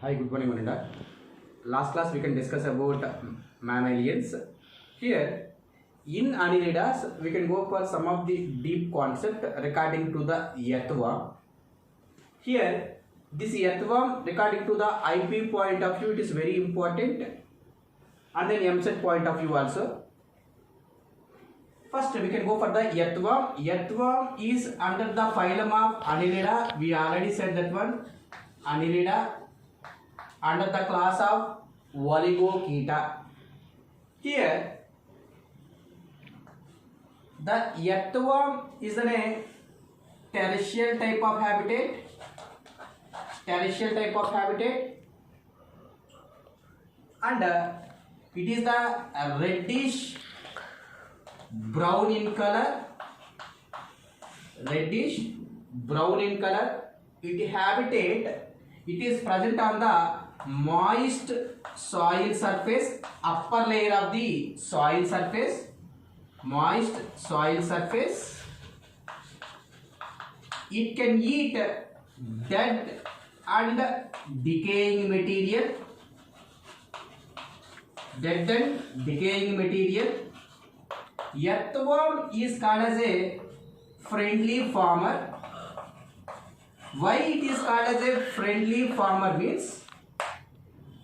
Hi, good morning, Maninda. Last class we can discuss about mammalians. Here, in Annelidas, we can go for some of the deep concept regarding to the earthworm. Here, this earthworm regarding to the IP point of view, it is very important, and then MSET point of view also. First, we can go for the earthworm. Earthworm is under the phylum of Annelida. We already said that one. Annelida under the class of Oligochaeta. Here, the earthworm is a terrestrial type of habitat. Terrestrial type of habitat, and it is the reddish brown in color. Reddish brown in color. It habitat. It is present on the moist soil surface, upper layer of the soil surface, moist soil surface. It can eat dead and decaying material, dead and decaying material. Earthworm is called as a friendly farmer. Why it is called as a friendly farmer means,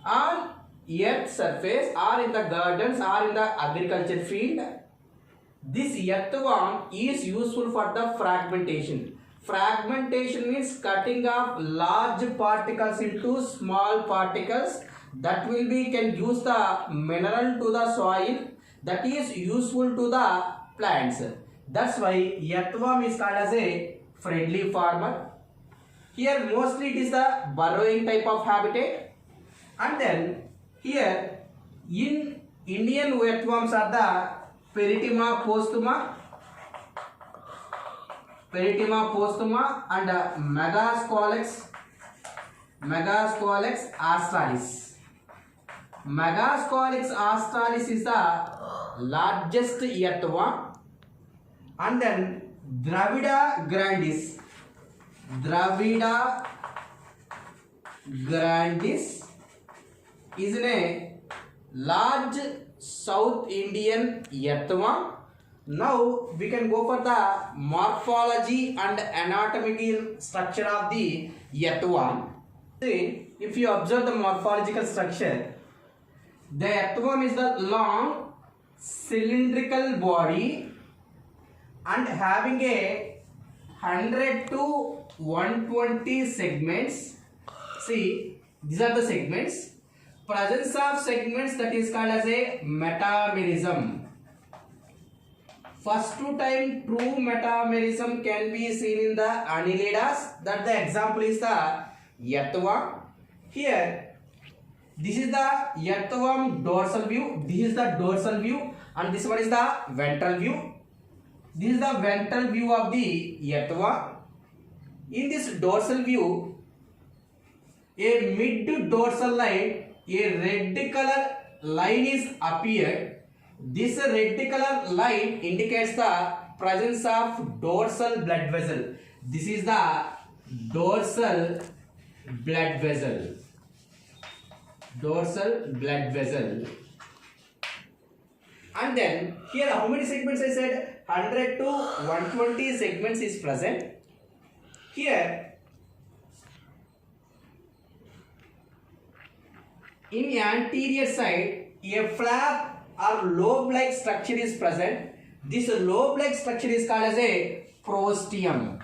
on earth surface or in the gardens or in the agriculture field, this earthworm is useful for the fragmentation. Fragmentation means cutting off large particles into small particles that will be can use the mineral to the soil, that is useful to the plants. That's why earthworm is called as a friendly farmer. Here mostly it is the burrowing type of habitat, and then here in Indian earthworms are the Peritima postuma and Megascolex australis. Megascolex australis is the largest earthworm, and then Dravida grandis is a large South Indian earthworm. Now we can go for the morphology and anatomical structure of the earthworm. See, if you observe the morphological structure, the earthworm is the long cylindrical body and having a 100 to 120 segments. See, these are the segments. Presence of segments, that is called as a metamerism. First time true metamerism can be seen in the Annelidas. That the example is the earthworm. Here, this is the earthworm dorsal view. This is the dorsal view, and this one is the ventral view. This is the ventral view of the earthworm. In this dorsal view, a mid dorsal line, a red color line is appeared. This red color line indicates the presence of dorsal blood vessel. This is the dorsal blood vessel. Dorsal blood vessel. And then here how many segments I said? 100 to 120 segments is present. Here in anterior side, a flap or lobe-like structure is present. This lobe-like structure is called as a prostium.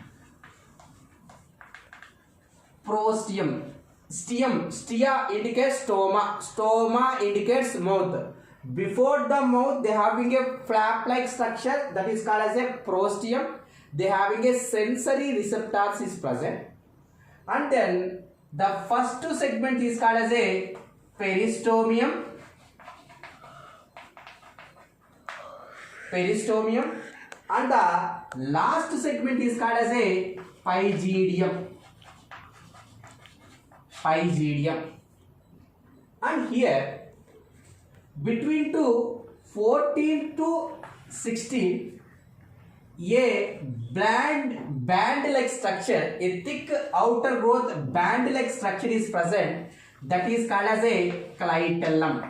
Prostium. Stia indicates stoma. Stoma indicates mouth. Before the mouth, they having a flap-like structure, that is called as a prostium. They having a sensory receptors is present, and then the first segment is called as a peristomium. And the last segment is called as a pygidium. And here between 14 to 16, a band-like structure, a thick outer growth band-like structure is present. that is called as a clitellum.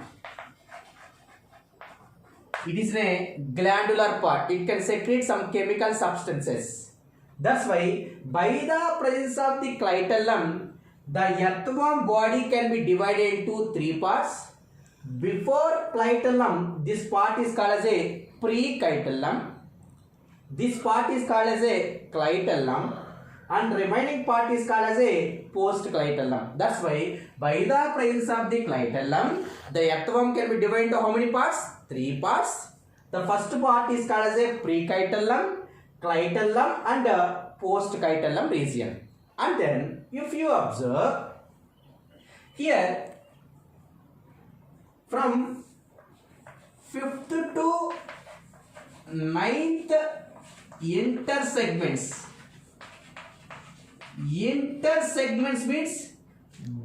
It is a glandular part. It can secrete some chemical substances. That's why by the presence of the clitellum, the earthworm body can be divided into three parts. Before clitellum, this part is called as a pre-clitellum. This part is called as a clitellum, and remaining part is called as a post-clitellum. That's why by the presence of the clitellum, the earthworm can be divided into how many parts? Three parts. The first part is called as a pre-clitellum, clitellum, and post-clitellum region. And then, if you observe here, from 5th to 9th intersegments. Intersegments means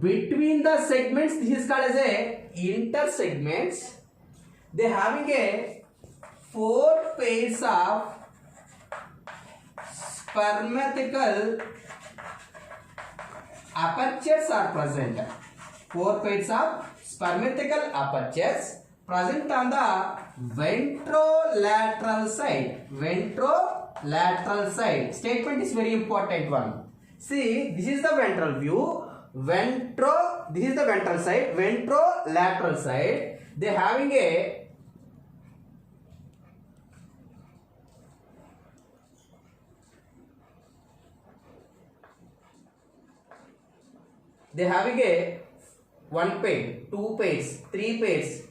between the segments. This is called as a intersegments. They having a 4 pairs of spermatical apertures are present. 4 pairs of spermatical apertures present on the ventrolateral side. Ventrolateral side. Statement is very important one. See, this is the ventral view. This is the ventral side. Ventrolateral side. They having a one pair, 2 pairs, 3 pairs,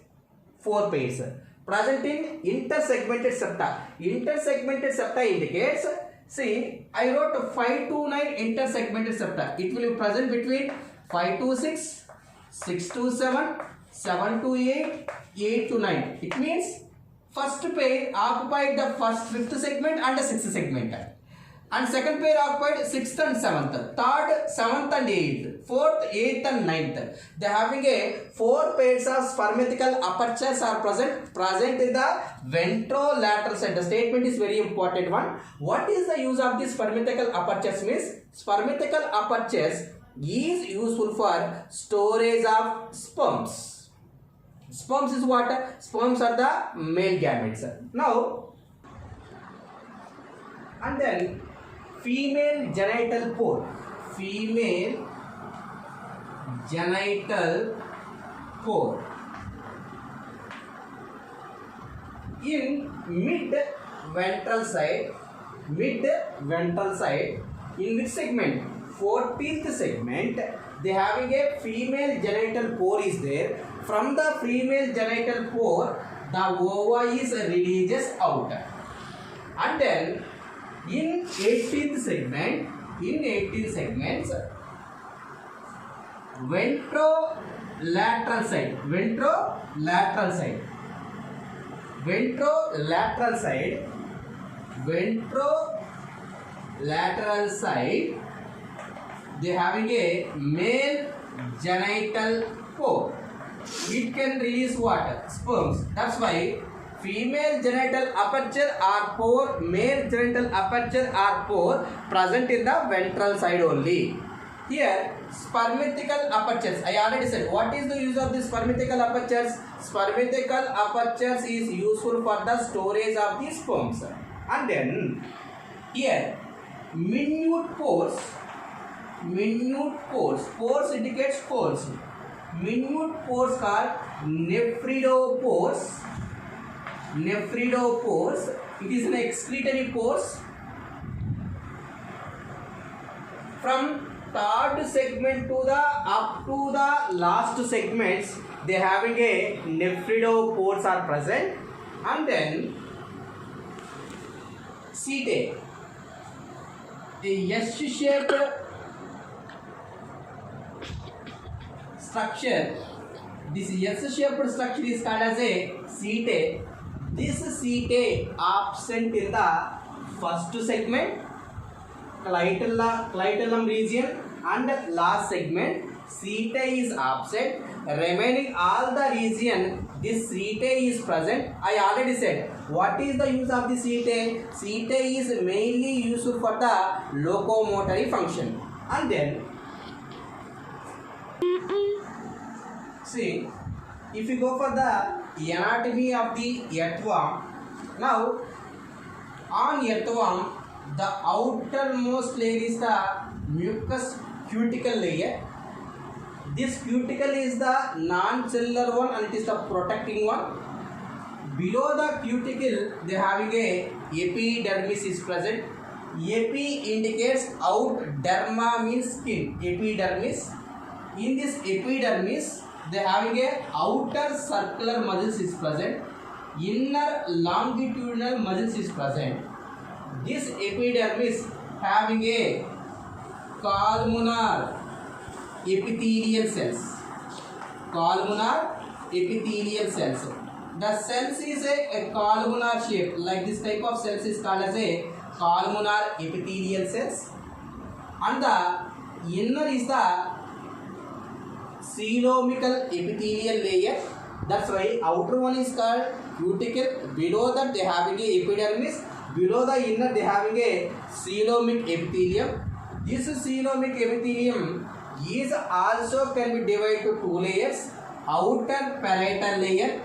4 pairs present in intersegmented septa. Intersegmented septa indicates, see, I wrote 5 to 9 intersegmented septa. It will be present between 5 to 6, 6 to 7, 7 to 8, 8 to 9. It means first pair occupied the first 5th segment and the 6th segment. And second pair occupied 6th and 7th, 3rd, 7th and 8th, 4th, 8th and 9th. They having a 4 pairs of spermatical apertures are present in the ventrolateral side. The statement is very important one. What is the use of these spermatical apertures means? Spermatical apertures is useful for storage of sperms. Sperms is what? Sperms are the male gametes. Now, and then female genital pore. Female genital pore. In mid-ventral side, in which segment? 14th segment, they having a female genital pore is there. From the female genital pore, the ova is releases out. And then, in 18th segment, segments, ventrolateral side, they having a male genital pore. It can release what? Sperms. That's why female genital aperture or pore, male genital aperture or pore present in the ventral side only. Here, spermatical apertures. I already said, what is the use of the spermatical apertures? Spermatical apertures is useful for the storage of the sperms. And then, here, minute pores. Pores indicates holes. Minute pores called nephridopores. It is an excretory pores. From 3rd segment to the up to the last segments, they having a nephridopores are present. And then setae, a S-shaped structure. This S-shaped structure is called as a setae. This setae absent in the first segment, clitellum region, and last segment. Setae is absent. Remaining all the region, this setae is present. I already said, what is the use of the setae? Setae is mainly used for the locomotory function. And then See, if you go for the anatomy of the earthworm, now on earthworm, the outermost layer is the mucus cuticle layer. This cuticle is the non-cellular one and it is the protecting one. Below the cuticle, they having a epidermis is present. Epi indicates out, derma means skin. Epidermis. In this epidermis, they having a outer circular muscles is present. Inner longitudinal muscles is present. This epidermis having a columnar epithelial cells. Columnar epithelial cells. The cells is a columnar shape. Like this type of cells is called as a columnar epithelial cells. And the inner is the coelomical epithelial layer. That's why outer one is called cuticle. Below that they having a epidermis. Below the inner they having a coelomic epithelium. This coelomic epithelium is also can be divided to two layers. Outer parietal layer,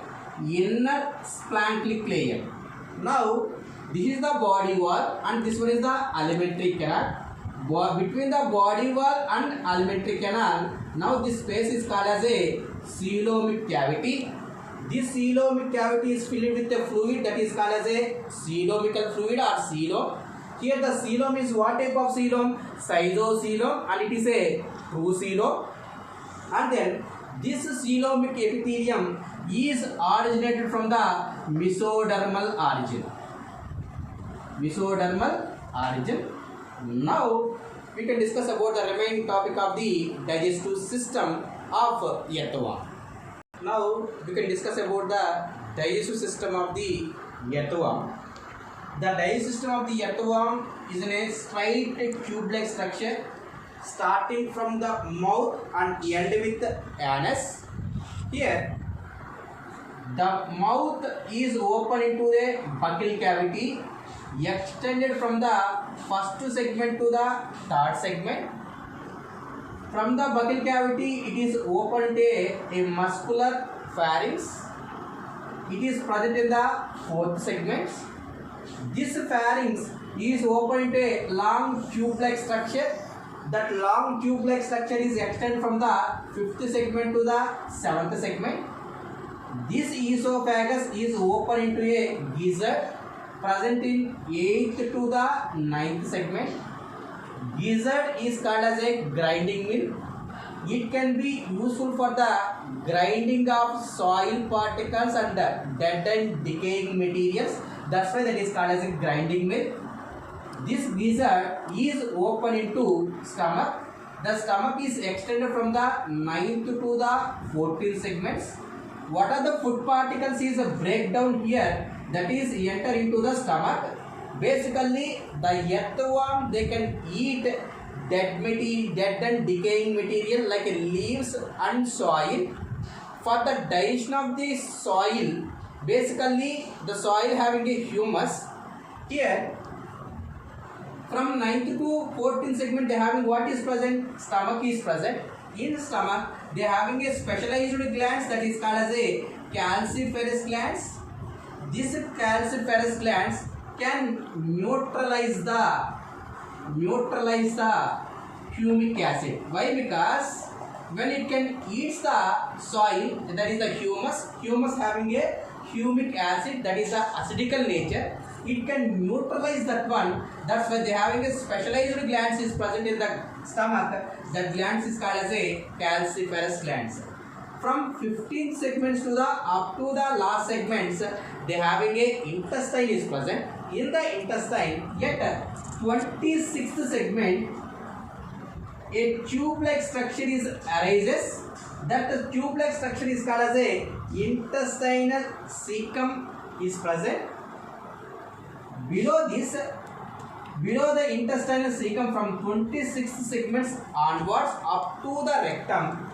inner splanchnic layer. Now this is the body wall and this one is the alimentary canal. Between the body wall and alimentary canal, now this space is called as a coelomic cavity. This coelomic cavity is filled with a fluid that is called as a coelomical fluid or coelom. Here the coelom is what type of coelom? Schizocoelom, and it is a true coelom. And then this coelomic epithelium is originated from the mesodermal origin. Mesodermal origin. Now we can discuss about the remaining topic of the digestive system of earthworm. Now we can discuss about the digestive system of the earthworm. The digestive system of the earthworm is in a straight tube-like structure starting from the mouth and end with the anus. Here the mouth is open into a buccal cavity extended from the first segment to the third segment. From the buccal cavity it is open to a muscular pharynx. It is present in the fourth segment. This pharynx is open into a long tube-like structure. That long tube-like structure is extended from the fifth segment to the seventh segment. This esophagus is open into a gizzard present in 8th to the 9th segment. Gizzard is called as a grinding mill. It can be useful for the grinding of soil particles and dead and decaying materials. That's why that is called as a grinding mill. This gizzard is open into stomach. The stomach is extended from the 9th to the 14th segments. What are the food particles is a breakdown here, that is enter into the stomach. Basically the earthworm they can eat dead and decaying material like leaves and soil. For the digestion of the soil, basically the soil having a humus. Here from 9th to 14th segment they having what is present? Stomach is present. In stomach they having a specialized glands that is called as a calciferous glands. This calciferous glands can neutralize the humic acid. Why? Because when it can eat the soil, that is the humus having a humic acid, that is the acidical nature, it can neutralize that one. That's why they having a specialized glands is present in the stomach. That glands is called as a calciferous glands. From 15th segments to the up to the last segments, they having a intestine is present. In the intestine, yet 26th segment, a tube-like structure is arises. That tube-like structure is called as a intestinal cecum is present. Below the intestinal cecum from 26th segments onwards up to the rectum,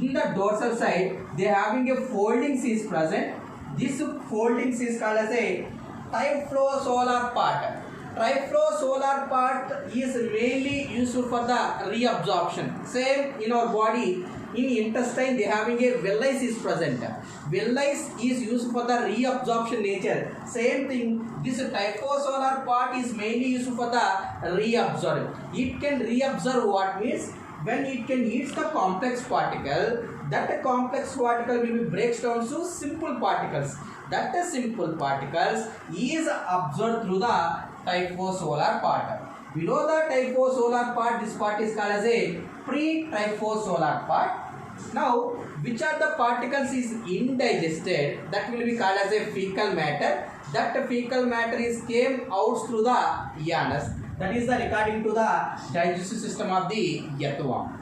in the dorsal side they having a foldings is present. This foldings is called as a triflosolar part. Triflosolar part is mainly useful for the reabsorption. Same in our body, in intestine they having a villi is present. Villi is used for the reabsorption nature. Same thing, this typhosolar part is mainly used for the reabsorb. It can reabsorb what means when it can eat the complex particle, that complex particle will be breaks down to simple particles. That simple particles is absorbed through the typhosolar part. Below the typhosolar part, this part is called as a pre-typhosolar part. Now, which are the particles is indigested, that will be called as a fecal matter. That fecal matter is came out through the anus. That is the according to the digestive system of the earthworm.